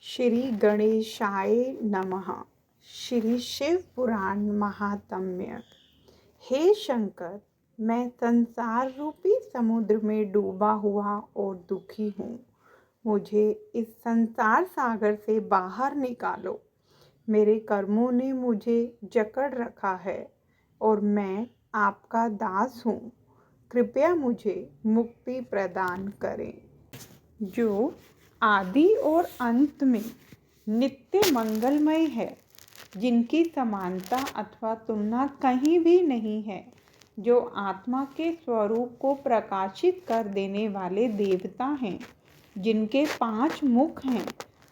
श्री गणेशाय नमः। श्री शिव पुराण महात्म्य। हे शंकर, मैं संसार रूपी समुद्र में डूबा हुआ और दुखी हूँ। मुझे इस संसार सागर से बाहर निकालो। मेरे कर्मों ने मुझे जकड़ रखा है और मैं आपका दास हूँ। कृपया मुझे मुक्ति प्रदान करें। जो आदि और अंत में नित्य मंगलमय है, जिनकी समानता अथवा तुलना कहीं भी नहीं है, जो आत्मा के स्वरूप को प्रकाशित कर देने वाले देवता हैं, जिनके 5 मुख हैं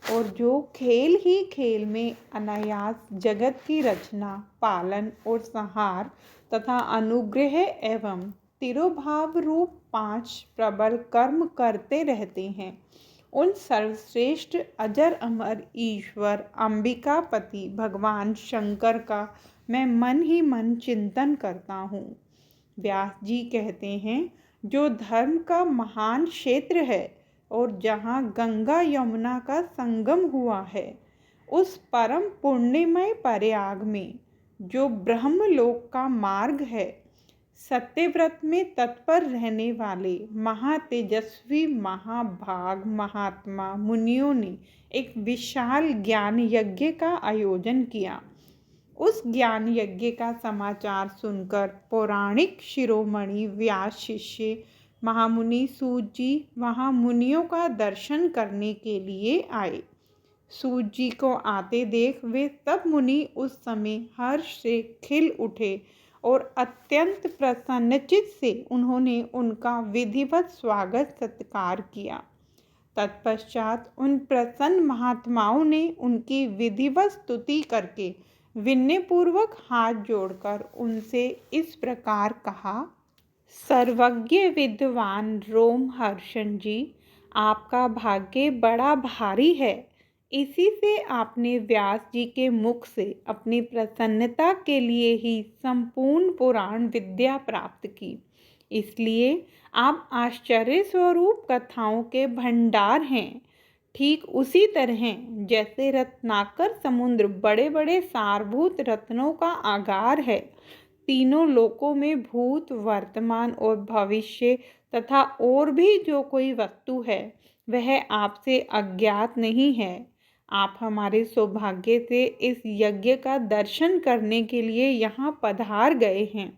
और जो खेल ही खेल में अनायास जगत की रचना, पालन और संहार तथा अनुग्रह एवं तिरोभाव रूप 5 प्रबल कर्म करते रहते हैं, उन सर्वश्रेष्ठ अजर अमर ईश्वर अंबिकापति भगवान शंकर का मैं मन ही मन चिंतन करता हूँ। व्यास जी कहते हैं, जो धर्म का महान क्षेत्र है और जहाँ गंगा यमुना का संगम हुआ है, उस परम पुण्यमय प्रयाग में जो ब्रह्मलोक का मार्ग है, सत्यव्रत में तत्पर रहने वाले महातेजस्वी महाभाग महात्मा मुनियों ने एक विशाल ज्ञान यज्ञ का आयोजन किया। उस ज्ञान यज्ञ का समाचार सुनकर पौराणिक शिरोमणि व्यास शिष्य महामुनि सूत जी वहाँ मुनियों का दर्शन करने के लिए आए। सूत जी को आते देख वे सब मुनि उस समय हर्ष से खिल उठे और अत्यंत प्रसन्नचित से उन्होंने उनका विधिवत स्वागत सत्कार किया। तत्पश्चात उन प्रसन्न महात्माओं ने उनकी विधिवत स्तुति करके विनयपूर्वक हाथ जोड़कर उनसे इस प्रकार कहा। सर्वज्ञ विद्वान रोमहर्षण जी, आपका भाग्य बड़ा भारी है। इसी से आपने व्यास जी के मुख से अपनी प्रसन्नता के लिए ही संपूर्ण पुराण विद्या प्राप्त की। इसलिए आप आश्चर्य स्वरूप कथाओं के भंडार हैं। ठीक उसी तरह जैसे रत्नाकर समुद्र बड़े बड़े सारभूत रत्नों का आगार है, तीनों लोकों में भूत, वर्तमान और भविष्य तथा और भी जो कोई वस्तु है, वह आपसे अज्ञात नहीं है। आप हमारे सौभाग्य से इस यज्ञ का दर्शन करने के लिए यहाँ पधार गए हैं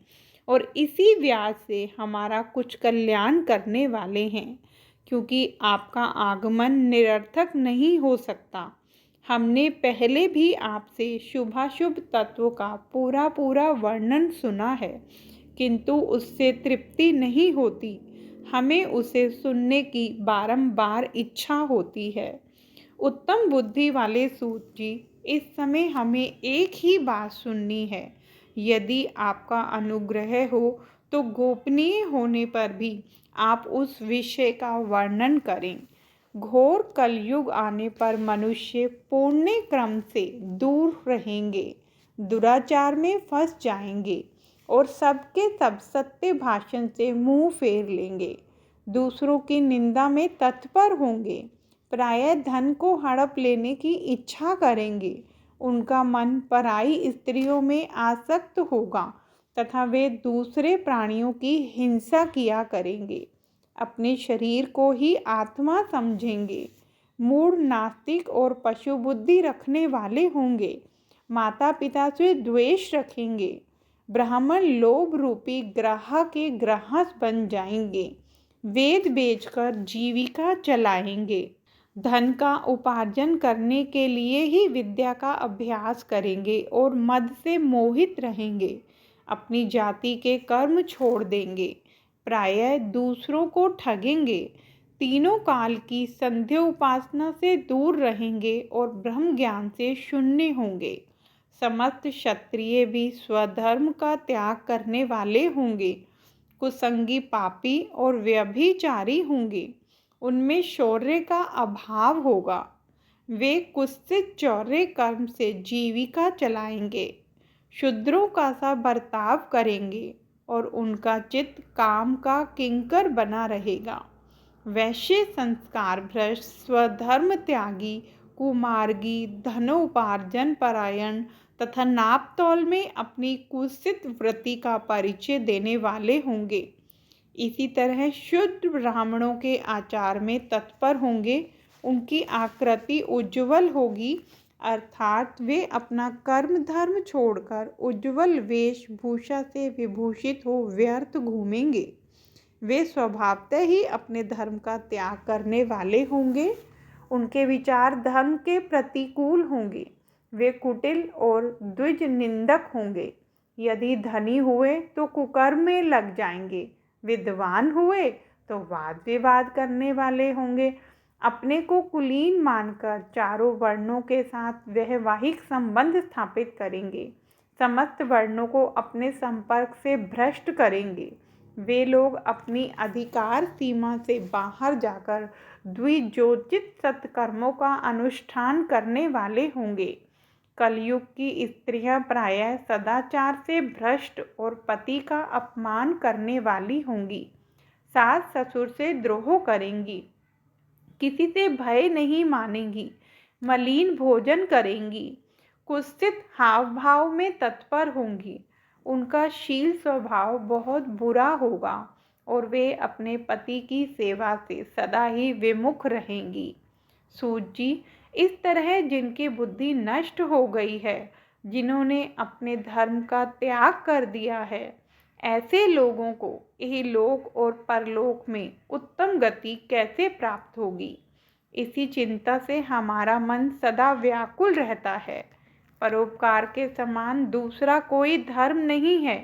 और इसी व्यास से हमारा कुछ कल्याण करने वाले हैं, क्योंकि आपका आगमन निरर्थक नहीं हो सकता। हमने पहले भी आपसे शुभाशुभ तत्व का पूरा पूरा वर्णन सुना है, किंतु उससे तृप्ति नहीं होती। हमें उसे सुनने की बारंबार इच्छा होती है। उत्तम बुद्धि वाले सूत जी, इस समय हमें एक ही बात सुननी है। यदि आपका अनुग्रह हो तो गोपनीय होने पर भी आप उस विषय का वर्णन करें। घोर कलयुग आने पर मनुष्य पुण्य क्रम से दूर रहेंगे, दुराचार में फंस जाएंगे और सबके सब सत्य भाषण से मुंह फेर लेंगे, दूसरों की निंदा में तत्पर होंगे, प्रायः धन को हड़प लेने की इच्छा करेंगे, उनका मन पराई स्त्रियों में आसक्त होगा तथा वे दूसरे प्राणियों की हिंसा किया करेंगे, अपने शरीर को ही आत्मा समझेंगे, मूढ़ नास्तिक और पशु बुद्धि रखने वाले होंगे, माता पिता से द्वेष रखेंगे, ब्राह्मण लोभ रूपी ग्रह के ग्रहस बन जाएंगे, वेद बेचकर जीविका चलाएंगे, धन का उपार्जन करने के लिए ही विद्या का अभ्यास करेंगे और मद से मोहित रहेंगे, अपनी जाति के कर्म छोड़ देंगे, प्रायः दूसरों को ठगेंगे, तीनों काल की संध्या उपासना से दूर रहेंगे और ब्रह्म ज्ञान से शून्य होंगे। समस्त क्षत्रिय भी स्वधर्म का त्याग करने वाले होंगे, कुसंगी पापी और व्यभिचारी होंगे, उनमें शौर्य का अभाव होगा, वे कुत्सित चौर्य कर्म से जीविका चलाएंगे, शूद्रों का सा बर्ताव करेंगे और उनका चित्त काम का किंकर बना रहेगा। वैश्य संस्कार भ्रष्ट, स्वधर्म त्यागी, कुमार्गी, धनोपार्जन परायण तथा नापतौल में अपनी कुत्सित वृत्ति का परिचय देने वाले होंगे। इसी तरह शुद्ध ब्राह्मणों के आचार में तत्पर होंगे। उनकी आकृति उज्ज्वल होगी, अर्थात वे अपना कर्म धर्म छोड़कर उज्ज्वल वेशभूषा से विभूषित हो व्यर्थ घूमेंगे। वे स्वभावतः ही अपने धर्म का त्याग करने वाले होंगे। उनके विचार धर्म के प्रतिकूल होंगे। वे कुटिल और द्विज निंदक होंगे। यदि धनी हुए तो कुकर्म में लग जाएंगे, विद्वान हुए तो वाद विवाद करने वाले होंगे। अपने को कुलीन मानकर चारों वर्णों के साथ वैवाहिक संबंध स्थापित करेंगे। समस्त वर्णों को अपने संपर्क से भ्रष्ट करेंगे। वे लोग अपनी अधिकार सीमा से बाहर जाकर द्विजोचित सत्कर्मों का अनुष्ठान करने वाले होंगे। कलयुग की स्त्रियां प्रायः सदाचार से भ्रष्ट और पति का अपमान करने वाली होंगी। सास ससुर से द्रोह करेंगी, किसी से भय नहीं मानेंगी, मलिन भोजन करेंगी, कुत्सित हाव भाव में तत्पर होंगी। उनका शील स्वभाव बहुत बुरा होगा और वे अपने पति की सेवा से सदा ही विमुख रहेंगी। सूत जी, इस तरह जिनकी बुद्धि नष्ट हो गई है, जिन्होंने अपने धर्म का त्याग कर दिया है, ऐसे लोगों को इहलोक और परलोक में उत्तम गति कैसे प्राप्त होगी? इसी चिंता से हमारा मन सदा व्याकुल रहता है। परोपकार के समान दूसरा कोई धर्म नहीं है।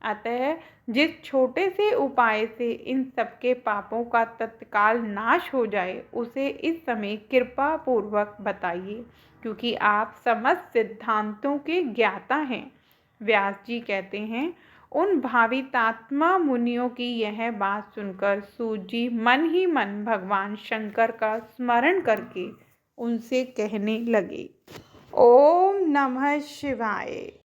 अतः जिस छोटे से उपाय से इन सबके पापों का तत्काल नाश हो जाए, उसे इस समय कृपा पूर्वक बताइए, क्योंकि आप समस्त सिद्धांतों के ज्ञाता हैं। व्यास जी कहते हैं, उन भावितात्मा मुनियों की यह बात सुनकर सूत जी मन ही मन भगवान शंकर का स्मरण करके उनसे कहने लगे, ओम नमः शिवाय।